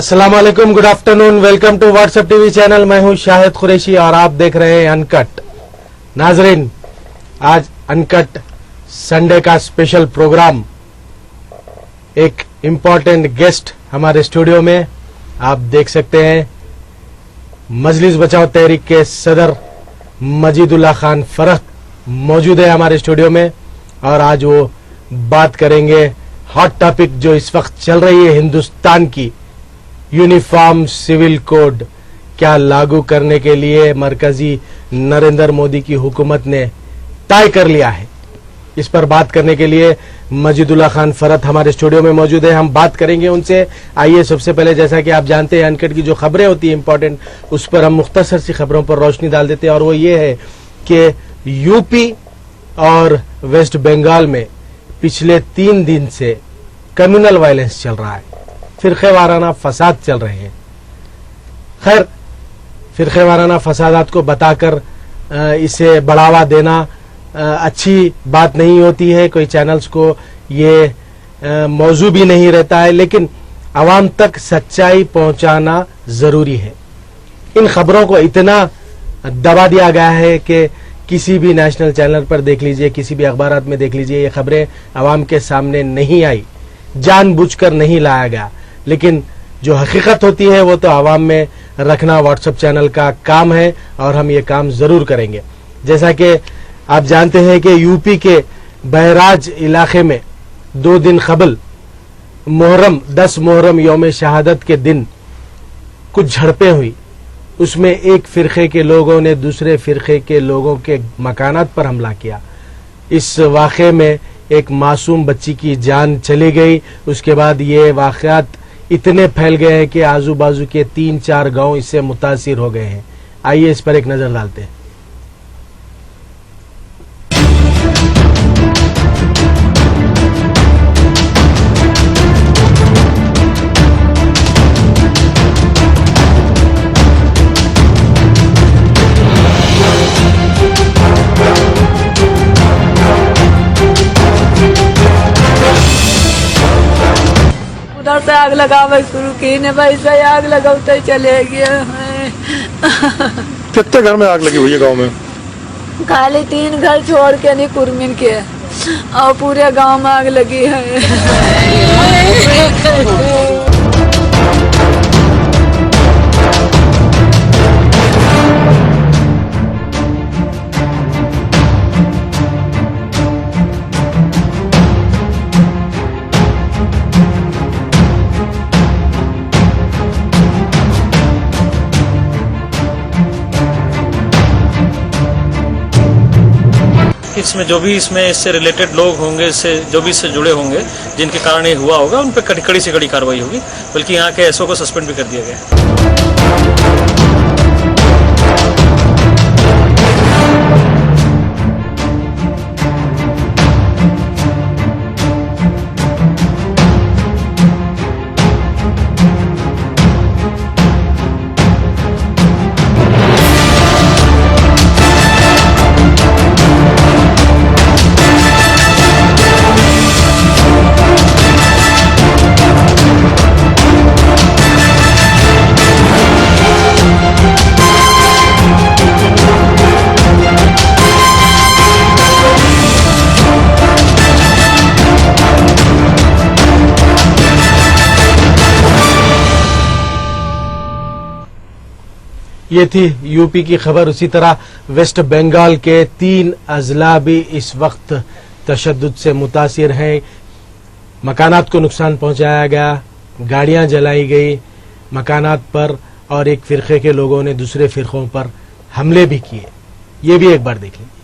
अस्सलाम वालेकुम, good afternoon, welcome to WhatsApp TV channel. मैं हूं शाहिद कुरैशी और आप देख रहे हैं अनकट। नाजरीन, आज अनकट संडे का स्पेशल प्रोग्राम, एक इम्पोर्टेंट गेस्ट हमारे स्टूडियो में आप देख सकते हैं। मजलिस बचाओ तहरीक के सदर मजीदुल्लाह खान फरख मौजूद है हमारे स्टूडियो में और आज वो बात करेंगे हॉट टॉपिक जो इस वक्त चल रही है हिंदुस्तान की, यूनिफॉर्म सिविल कोड क्या लागू करने के लिए मरकजी नरेंद्र मोदी की हुकूमत ने तय कर लिया है। इस पर बात करने के लिए मजीदुल्लाह खान फरख हमारे स्टूडियो में मौजूद है, हम बात करेंगे उनसे। आइए सबसे पहले, जैसा कि आप जानते हैं अनकट की जो खबरें होती है इंपॉर्टेंट, उस पर हम मुख्तसर सी खबरों पर रोशनी डाल देते हैं और वो ये है कि यूपी और वेस्ट बंगाल में पिछले 3 दिन से कम्युनल वायलेंस चल रहा है, फिरके वाराना फसाद चल रहे हैं। खैर, फिरके वाराना फसादात को बताकर इसे बढ़ावा देना अच्छी बात नहीं होती है, कोई चैनल्स को ये मौजू भी नहीं रहता है, लेकिन आवाम तक सच्चाई पहुंचाना जरूरी है। इन खबरों को इतना दबा दिया गया है कि किसी भी नेशनल चैनल पर देख लीजिए, किसी भी अखबारात में देख लीजिए, ये खबरें आवाम के सामने नहीं आई, जानबूझकर नहीं लाया गया। लेकिन जो हकीकत होती है वो तो आवाम में रखना व्हाट्सएप चैनल का काम है और हम ये काम जरूर करेंगे। जैसा कि आप जानते हैं कि यूपी के बहराज इलाके में 2 दिन कबल मुहर्रम 10 मुहर्रम यौम शहादत के दिन कुछ झड़पें हुई। उसमें एक फिरके के लोगों ने दूसरे फिरके के लोगों के मकानात पर हमला किया। इस वाक़े में एक मासूम बच्ची की जान चली गई। उसके बाद ये वाक़यात इतने फैल गए हैं कि आजू बाजू के 3-4 गांव इससे मुतासिर हो गए हैं। आइए इस पर एक नजर डालते हैं। उधर से आग लगावे शुरू की ने भाई से आग लगाते चले गए। कितने घर में आग लगी हुई है गांव में? खाली 3 घर छोड़ के नहीं कुरमिन के, और पूरे गांव में आग लगी है। इसमें जो भी इससे रिलेटेड लोग होंगे, इससे जुड़े होंगे, जिनके कारण ये हुआ होगा, उन पर कड़ी से कड़ी कार्रवाई होगी। बल्कि यहाँ के एसओ को सस्पेंड भी कर दिया गया। ये थी यूपी की खबर। उसी तरह वेस्ट बंगाल के 3 अजला भी इस वक्त तशद्दुद से मुतासिर हैं। मकानात को नुकसान पहुंचाया गया, गाड़ियां जलाई गई मकानात पर, और एक फिरके के लोगों ने दूसरे फिरकों पर हमले भी किए। ये भी एक बार देख लीजिए।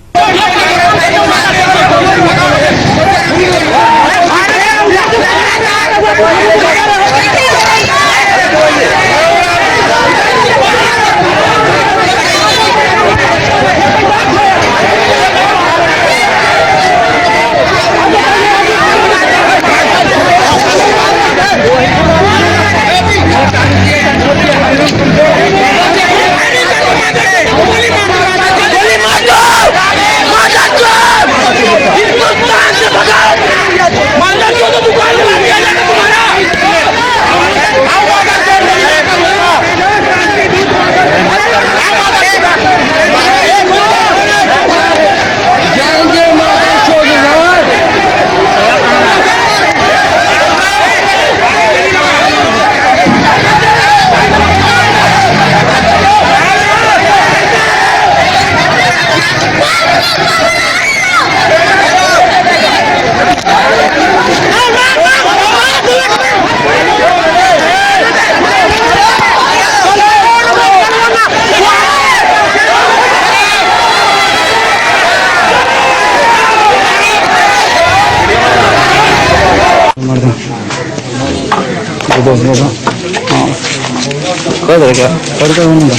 Kadar ya. Kadar onu da.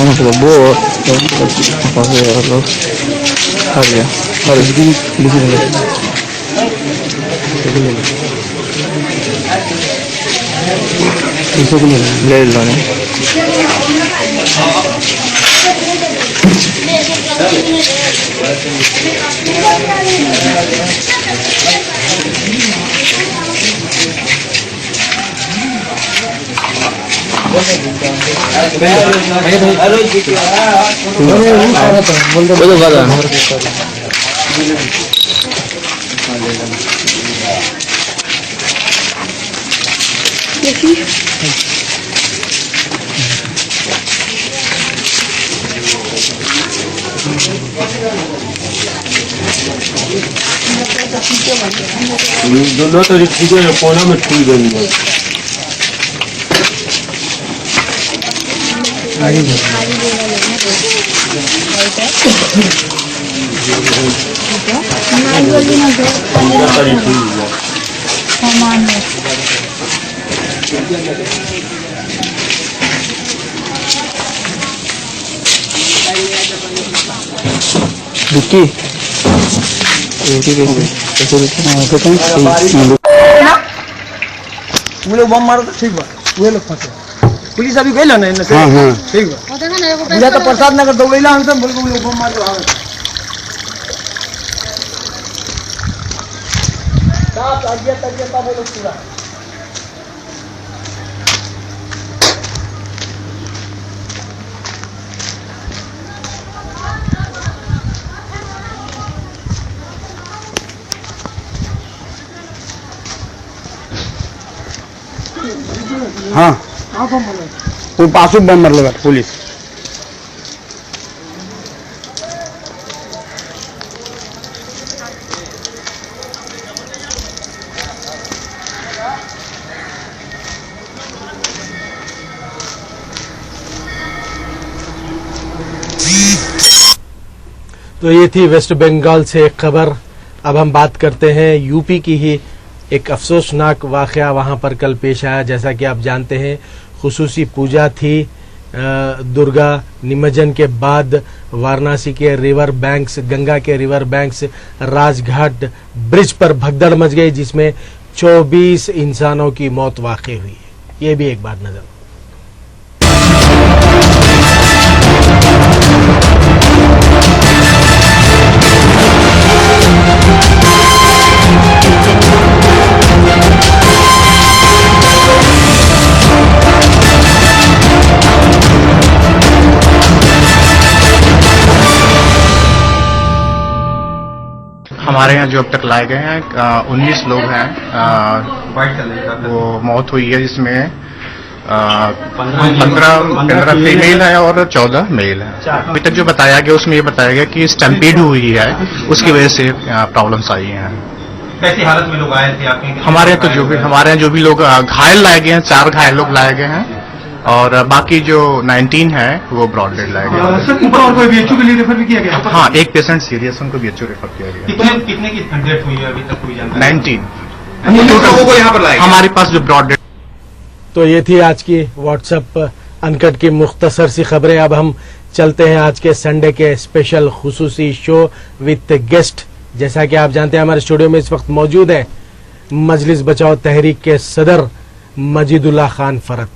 Onu da bu. Hadi ya. Hadi gidin. ले लो ने बोलो बादा दोनों तो रिक्शे कोना में छुई गई है रुकी रुकी वो लोग बम मारो तो ठीक बा वो लोग फंसे पुलिस अभी गई ना इनसे ठीक बा मुझे तो प्रसाद नगर दौड़ेला हमसे बोल के वो लोग बम मार के आवे साथ आगे तक वो लोग पूरा हाँ वो पासू बम मार लगा पुलिस तो ये थी वेस्ट बंगाल से एक खबर। अब हम बात करते हैं यूपी की ही एक अफसोसनाक वाकया वहां पर कल पेश आया। जैसा कि आप जानते हैं खुसूसी पूजा थी दुर्गा निमज्जन के बाद वाराणसी के रिवर बैंक्स गंगा के रिवर बैंक्स राजघाट ब्रिज पर भगदड़ मच गई जिसमें 24 इंसानों की मौत वाक़ई हुई है। ये भी एक बार नजर हमारे यहाँ जो अब तक लाए गए हैं 19 लोग हैं। वो मौत हुई है जिसमें 15 फीमेल है और 14 मेल है। अभी तक जो बताया गया उसमें ये बताया गया कि स्टैम्पीड हुई है उसकी वजह से प्रॉब्लम्स आई हैं। कैसी हालत में लोग आए थे आपके? हमारे यहाँ जो भी लोग घायल लाए गए हैं 4 घायल लोग लाए गए हैं और बाकी जो 19 है वो ब्रॉड डेड लाए गए। सर कोई बीएचयू के लिए रेफर भी किया गया? हाँ, एक पेशेंट सीरियस उनको बीएचयू रेफर किया गया। कितने की डेथ हुई है अभी तक कोई जानकारी? 19 लोगों को यहाँ पर लाया हमारे पास जो ब्रॉड डेड। तो ये थी आज की व्हाट्सएप अनकट की मुख्तसर सी खबरें। अब हम चलते हैं आज के संडे के स्पेशल खुसूसी शो विद गेस्ट। जैसा कि आप जानते हैं हमारे स्टूडियो में इस वक्त मौजूद है मजलिस बचाओ तहरीक के सदर मजीदुल्लाह खान फरत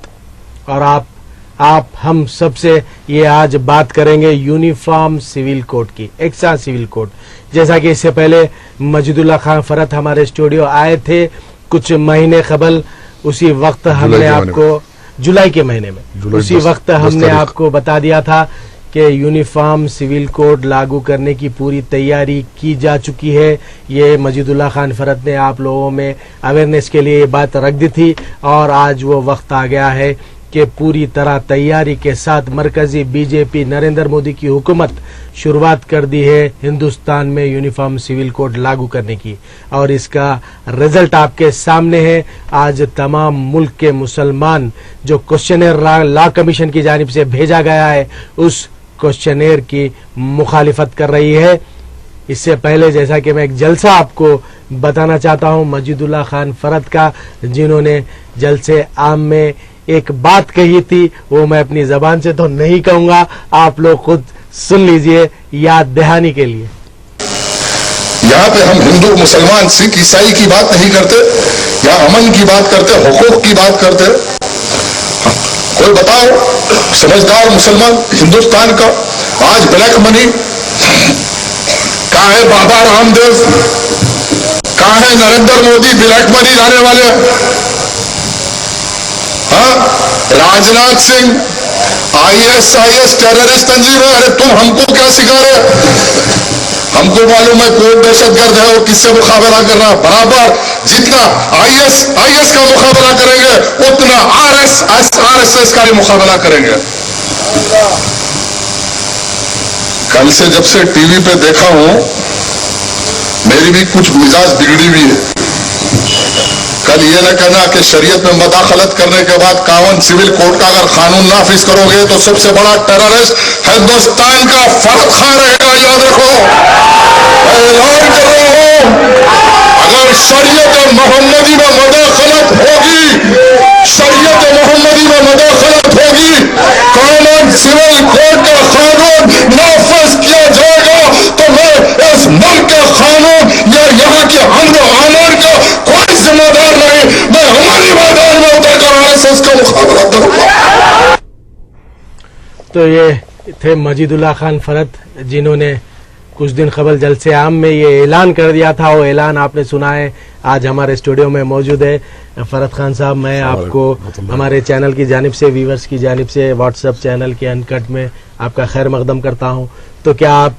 और आप हम सबसे ये आज बात करेंगे यूनिफॉर्म सिविल कोड की, एक्सा सिविल कोड। जैसा कि इससे पहले मजीदुल्लाह खान फरत हमारे स्टूडियो आए थे कुछ महीने कबल, उसी वक्त हमने आपको जुलाई के महीने में उसी वक्त हमने आपको बता दिया था कि यूनिफॉर्म सिविल कोड लागू करने की पूरी तैयारी की जा चुकी है। ये मजीदुल्लाह खान फरत ने आप लोगों में अवेयरनेस के लिए ये बात रख दी थी और आज वो वक्त आ गया है कि पूरी तरह तैयारी के साथ मरकजी बीजेपी नरेंद्र मोदी की हुकूमत शुरुआत कर दी है हिंदुस्तान में यूनिफॉर्म सिविल कोड लागू करने की और इसका रिजल्ट आपके सामने है। आज तमाम मुल्क के मुसलमान जो क्वेश्चनेयर लॉ कमीशन की जानिब से भेजा गया है उस क्वेश्चनेयर की मुखालिफत कर रही है। इससे पहले जैसा कि मैं एक जलसा आपको बताना चाहता हूं मजीदुल्लाह खान फरद का, जिन्होंने जलसे आम में एक बात कही थी, वो मैं अपनी जबान से तो नहीं कहूंगा, आप लोग खुद सुन लीजिए याद दहानी के लिए। यहाँ पे हम हिंदू मुसलमान सिख ईसाई की बात नहीं करते, यहाँ अमन की बात करते, हुकूक की बात करते। कोई बताओ समझदार मुसलमान हिंदुस्तान का आज ब्लैक मनी कहाँ है? बाबा रामदेव कहाँ है? नरेंद्र मोदी ब्लैक मनी लाने वाले? हाँ, राजनाथ सिंह ISIS टेररिस्ट तंजीम है। अरे तुम हमको क्या सिखा रहे? हमको मालूम है कौन दहशतगर्द है और किससे मुकाबला करना। बराबर जितना IS का मुकाबला करेंगे उतना RSS का भी मुकाबला करेंगे। कल से जब से टीवी पे देखा हूं, मेरी भी कुछ मिजाज बिगड़ी हुई है। कल ये न कहना कि शरीयत में मदाखलत करने के बाद 51 सिविल कोड का अगर कानून नाफिज करोगे तो सबसे बड़ा टेररिस्ट हिंदुस्तान का फर्द खान रहेगा। याद रखो, मैं ऐलान कर रहा हूं, अगर शरीयत मोहम्मदी में मदाखलत होगी, शरीयत मोहम्मदी में मदाखलत होगी, कानून सिविल कोड का कानून नाफिज किया जाएगा तो मैं इस मुल्क के कानून या यहाँ के अमन आमान का कोई जिम्मेदार नहीं, मैं हमारी मैदान में उतरकर RSS का मुकाबला करूंगा। तो ये थे मजीदुल्लाह खान फरद, जिन्होंने कुछ दिन कबल जलसे आम में ये ऐलान कर दिया था। वो ऐलान आपने सुना है, आज हमारे स्टूडियो में मौजूद है फरद खान साहब। मैं आपको हमारे चैनल की जानिब से, व्यूवर्स की जानिब से, व्हाट्सएप चैनल के अनकट में आपका खैर मकदम करता हूं। तो क्या आप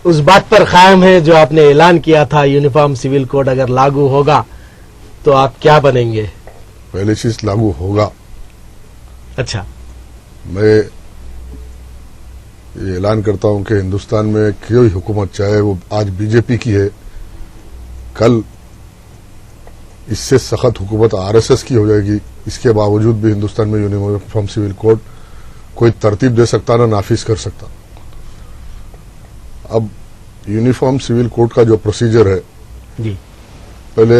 उस बात पर कायम है जो आपने ऐलान किया था, यूनिफॉर्म सिविल कोड अगर लागू होगा तो आप क्या बनेंगे? पहली चीज लागू होगा। अच्छा, मैं ये ऐलान करता हूं कि हिंदुस्तान में कोई हुकूमत, चाहे वो आज बीजेपी की है, कल इससे सख्त हुकूमत RSS की हो जाएगी। इसके बावजूद भी हिंदुस्तान में यूनिफॉर्म सिविल कोड कोई तरतीब दे सकता ना नाफिज कर सकता। अब यूनिफॉर्म सिविल कोड का जो प्रोसीजर है जी, पहले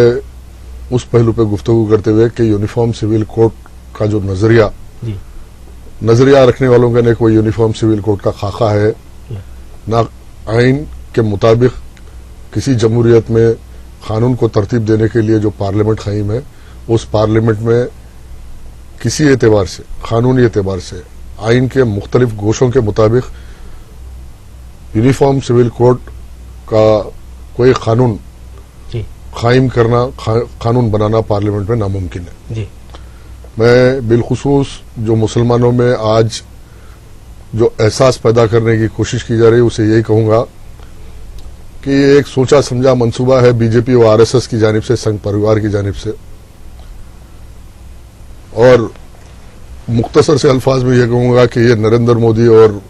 उस पहलू पे गुफ्तगू करते हुए कि यूनिफॉर्म सिविल कोड का जो नजरिया रखने वालों का ने कोई यूनिफॉर्म सिविल कोड का खाका है ना, आइन के मुताबिक किसी जमहूरियत में कानून को तरतीब देने के लिए जो पार्लियामेंट कायम है, उस पार्लियामेंट में किसी एतबार से, कानूनी एतबार से, आइन के मुख्तलिफ गोशों के मुताबिक यूनिफॉर्म सिविल कोड का कोई कानून कायम करना, कानून बनाना पार्लियामेंट में नामुमकिन है जी। मैं बिलखुसूस जो मुसलमानों में आज जो एहसास पैदा करने की कोशिश की जा रही है, उसे यही कहूंगा कि ये एक सोचा समझा मंसूबा है बीजेपी और RSS की जानिब से, संघ परिवार की जानिब से। और मुख्तसर से अल्फाज में यह कहूंगा कि ये नरेंद्र मोदी और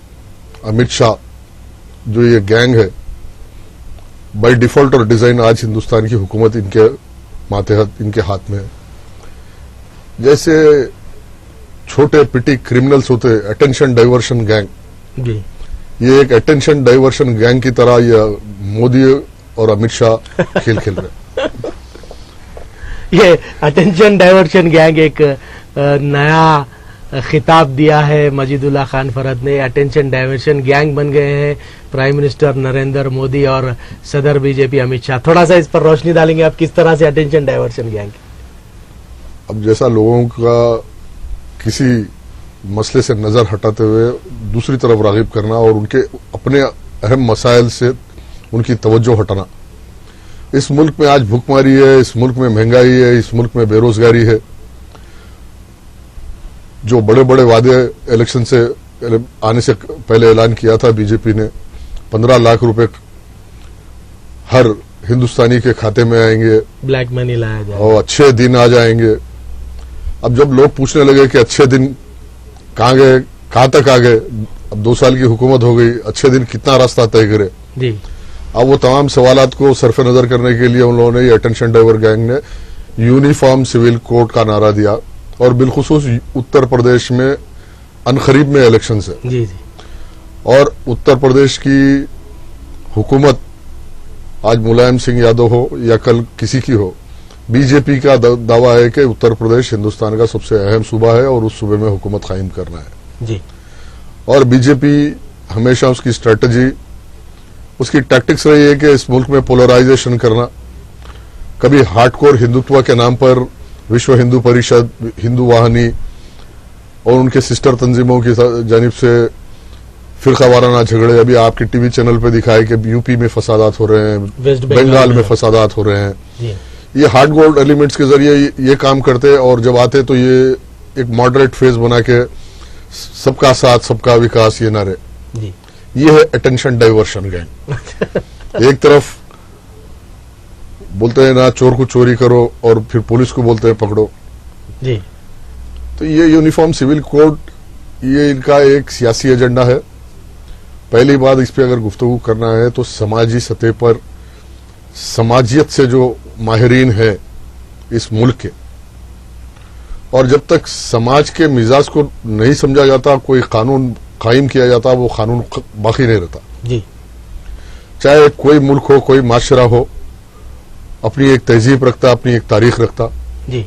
अमित शाह जो ये गैंग है, बाय डिफॉल्ट और डिजाइन आज हिंदुस्तान की हुकूमत इनके मातहत, इनके हाथ में है। जैसे छोटे पिटी क्रिमिनल्स होते, अटेंशन डाइवर्शन गैंग, ये एक अटेंशन डाइवर्शन गैंग की तरह ये मोदी और अमित शाह खेल खेल रहे। ये अटेंशन डाइवर्शन गैंग एक नया खिताब दिया है मजीदुल्लाह खान फरद ने। अटेंशन डाइवर्शन गैंग बन गए हैं प्राइम मिनिस्टर नरेंद्र मोदी और सदर बीजेपी अमित शाह। थोड़ा सा इस पर रोशनी डालेंगे आप, किस तरह से अटेंशन डाइवर्शन गैंग? अब जैसा लोगों का किसी मसले से नजर हटाते हुए दूसरी तरफ रागिब करना और उनके अपने अहम मसाइल से उनकी तवज्जो हटाना। इस मुल्क में आज भूखमरी है, इस मुल्क में महंगाई है, इस मुल्क में बेरोजगारी है। जो बड़े बड़े वादे इलेक्शन से आने से पहले ऐलान किया था बीजेपी ने, 15 लाख रुपए हर हिंदुस्तानी के खाते में आएंगे, ब्लैक मनी लाया जाएगा और अच्छे दिन आ जाएंगे। अब जब लोग पूछने लगे कि अच्छे दिन कहाँ गए, कहाँ तक आ गए, अब 2 साल की हुकूमत हो गई, अच्छे दिन कितना रास्ता तय करे जी। अब वो तमाम सवालात को सरफ नजर करने के लिए उन लोगों ने, ये अटेंशन डाइवर गैंग ने यूनिफॉर्म सिविल कोड का नारा दिया। और बिलखुसूस उत्तर प्रदेश में अनकरीब में इलेक्शन है जी जी, और उत्तर प्रदेश की हुकूमत आज मुलायम सिंह यादव हो या कल किसी की हो, बीजेपी का दावा है कि उत्तर प्रदेश हिंदुस्तान का सबसे अहम सूबा है और उस सूबे में हुकूमत कायम करना है जी। और बीजेपी हमेशा उसकी स्ट्रेटजी, उसकी टैक्टिक्स रही है कि इस मुल्क में पोलराइजेशन करना। कभी हार्डकोर हिंदुत्व के नाम पर विश्व हिंदू परिषद, हिंदू वाहिनी और उनके सिस्टर तंजीमों की जानिब से फिरका वाराना झगड़े, अभी आपके टीवी चैनल पे दिखाए कि यूपी में फसादात हो रहे हैं, वेस्ट बंगाल में फसादात हो रहे हैं जी। ये हार्डकोर एलिमेंट्स के जरिए ये काम करते हैं और जब आते तो ये एक मॉडरेट फेज बना के सबका साथ सबका विकास ये नारे, जी। ये है अटेंशन डाइवर्शन गैंग। एक तरफ बोलते हैं ना चोर को चोरी करो और फिर पुलिस को बोलते हैं पकड़ो जी। तो ये यूनिफॉर्म सिविल कोड ये इनका एक सियासी एजेंडा है। पहली बात इस पे अगर गुफ्तगू करना है तो समाजी सतह पर समाजियत से जो माहिरीन है इस मुल्क के, और जब तक समाज के मिजाज को नहीं समझा जाता, कोई कानून कायम किया जाता, वो कानून बाकी नहीं रहता जी। चाहे कोई मुल्क हो, कोई माशरा हो, अपनी एक तहजीब रखता, अपनी एक तारीख रखता जी।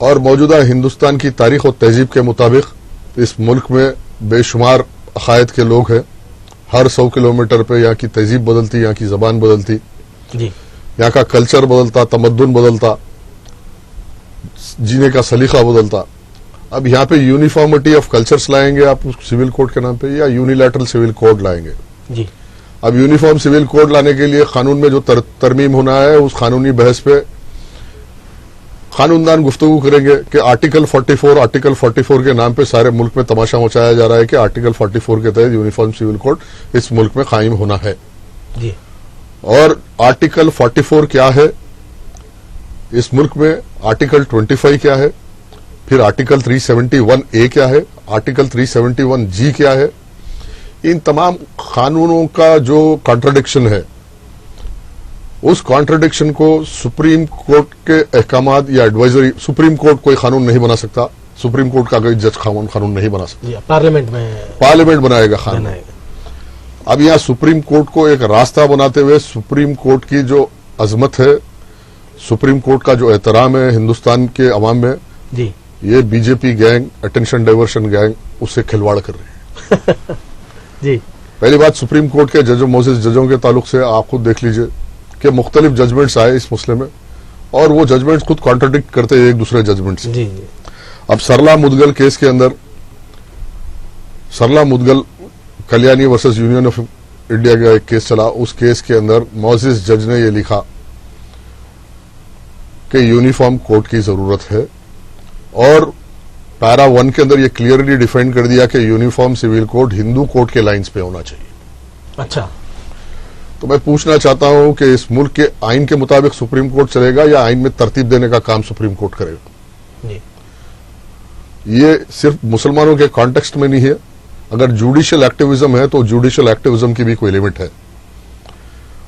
और मौजूदा हिंदुस्तान की तारीख और तहजीब के मुताबिक इस मुल्क में बेशुमार अकायद के लोग हैं। हर 100 किलोमीटर पे यहाँ की तहजीब बदलती, यहाँ की जबान बदलती जी। यहाँ का कल्चर बदलता, तमद्दुन बदलता, जीने का सलीका बदलता। अब यहाँ पे यूनिफॉर्मिटी ऑफ कल्चर्स लाएंगे आप सिविल कोड के नाम पे, या यूनिलैटरल सिविल कोड लाएंगे जी। अब यूनिफॉर्म सिविल कोड लाने के लिए कानून में जो तरमीम होना है, उस कानूनी बहस पे कानूनदान गुफ्तगू करेंगे कि आर्टिकल 44 के नाम पे सारे मुल्क में तमाशा मचाया जा रहा है कि आर्टिकल 44 के तहत यूनिफॉर्म सिविल कोड इस मुल्क में कायम होना है जी। और आर्टिकल 44 क्या है इस मुल्क में, आर्टिकल 25 क्या है, फिर आर्टिकल 371A क्या है, आर्टिकल 371G क्या है। इन तमाम कानूनों का जो कॉन्ट्रडिक्शन है, उस कॉन्ट्रडिक्शन को सुप्रीम कोर्ट के अहकामात या एडवाइजरी, सुप्रीम कोर्ट कोई कानून नहीं बना सकता, सुप्रीम कोर्ट का कोई जज कानून नहीं बना सकता, पार्लियामेंट बनाएगा कानून। अब यहाँ सुप्रीम कोर्ट को एक रास्ता बनाते हुए सुप्रीम कोर्ट की जो अजमत है, सुप्रीम कोर्ट का जो एहतराम है हिंदुस्तान के अवाम में जी। ये BJP gang, attention diversion gang उससे खिलवाड़ कर रही है जी। पहली बात, सुप्रीम कोर्ट के जजों, मोजिज जजों के ताल्लुक से आप खुद देख लीजिए कि मुख्तलिफ जजमेंट्स आए इस मसले में और वो जजमेंट्स खुद कॉन्ट्रडिक्ट करते हैं एक दूसरे जजमेंट से जी। अब सरला मुदगल केस के अंदर, Sarla Mudgal Kalyani versus union of India का एक केस चला, उस केस के अंदर मोजिज जज ने यह लिखा कि यूनिफॉर्म कोड की जरूरत है और पैरा 1 के अंदर यह क्लियरली डिफाइन कर दिया कि uniform civil code Hindu code के लाइंस पे होना चाहिए। अच्छा, तो मैं पूछना चाहता हूं कि इस मुल्क के आइन के मुताबिक सुप्रीम कोर्ट चलेगा या आइन में तरतीब देने का काम सुप्रीम कोर्ट करेगा? जी। ये सिर्फ मुसलमानों के कॉन्टेक्स्ट में नहीं है, अगर जुडिशियल एक्टिविज्म है तो जुडिशियल एक्टिविज्म की भी कोई लिमिट है।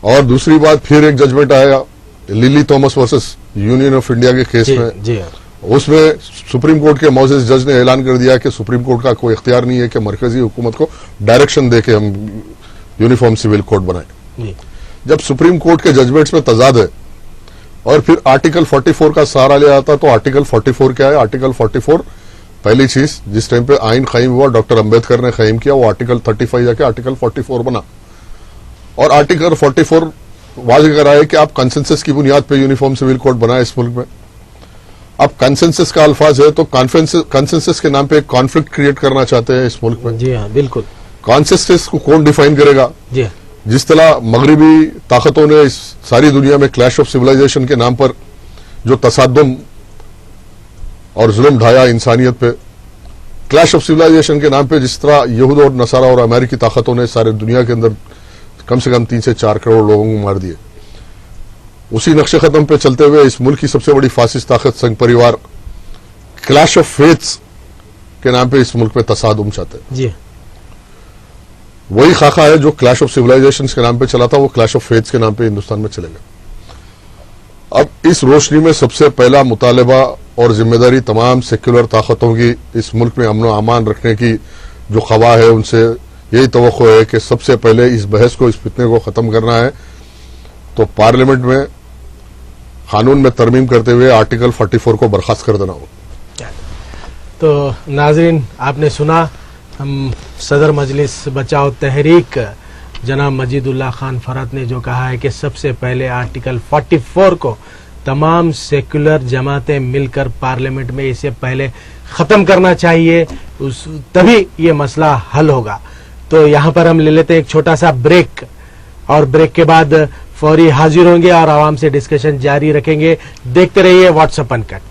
और दूसरी बात, फिर एक जजमेंट आया lily Thomas versus union of India के केस में जी। उसमें सुप्रीम कोर्ट के मोजिज जज ने ऐलान कर दिया कि सुप्रीम कोर्ट का कोई इख्तियार नहीं है कि मरकजी हुकूमत को डायरेक्शन दे के हम यूनिफॉर्म सिविल कोड बनाएं। जब सुप्रीम कोर्ट के जजमेंट्स में तजाद है और फिर आर्टिकल 44 का सहारा ले आता, तो आर्टिकल 44 क्या है? आर्टिकल 44 पहली चीज जिस टाइम पे आइन कायम हुआ, डॉक्टर अंबेडकर ने कायम किया, वो आर्टिकल 35 जाके आर्टिकल 44 बना और आर्टिकल 44 वाज़ेह कराया कि आप कंसेंसस की बुनियाद पे यूनिफॉर्म सिविल कोड बनाए इस मुल्क में। अब कंसेंसस का अल्फाज है तो कंसेंसस के नाम पे एक कॉन्फ्लिक्ट क्रिएट करना चाहते हैं इस मुल्क में। जी हाँ, बिल्कुल। कंसेंसस को कौन डिफाइन करेगा? जी हाँ। जिस तरह मगरिबी ताकतों ने इस सारी दुनिया में क्लैश ऑफ सिविलाइजेशन के नाम पर जो तसादुम और जुल्म ढाया इंसानियत पे, क्लैश ऑफ सिविलाइजेशन के नाम पे जिस तरह यहूद और नसारा और अमेरिकी ताकतों ने सारे दुनिया के अंदर कम से कम 3 से 4 करोड़ लोगों को मार दिए, उसी नक्शे कदम पे चलते हुए इस मुल्क की सबसे बड़ी फासिस्ट ताकत संघ परिवार क्लैश ऑफ फेथ्स के नाम पे इस मुल्क में तसादुम चाहते हैं। जी। वही खाका है जो क्लैश ऑफ सिविलाइजेशन के नाम पे चला था, वो क्लैश ऑफ फेथ्स के नाम पे हिंदुस्तान में चलेगा। अब इस रोशनी में सबसे पहला मुतालबा और जिम्मेदारी तमाम सेक्युलर ताकतों की इस मुल्क में अमन व अमान रखने की जो खवा है उनसे यही तवक्को है कि सबसे पहले इस बहस को, इस फितने को खत्म करना है तो पार्लियामेंट में कानून में तरमीम करते हुए आर्टिकल 44 को बर्खास्त कर देना हो। तो नाजरीन, आपने सुना हम सदर मजलिस बचाओ तहरीक जनाब मजीदुल्लाह खान फरहत ने जो कहा है कि सबसे पहले आर्टिकल 44 को तमाम सेक्युलर जमातें मिलकर पार्लियामेंट में इसे पहले खत्म करना चाहिए, तभी ये मसला हल होगा। तो यहाँ पर हम ले लेते हैं एक छोटा सा ब्रेक और ब्रेक के बाद फौरी हाजिर होंगे और आवाम से डिस्कशन जारी रखेंगे। देखते रहिए व्हाट्सएप अनकट।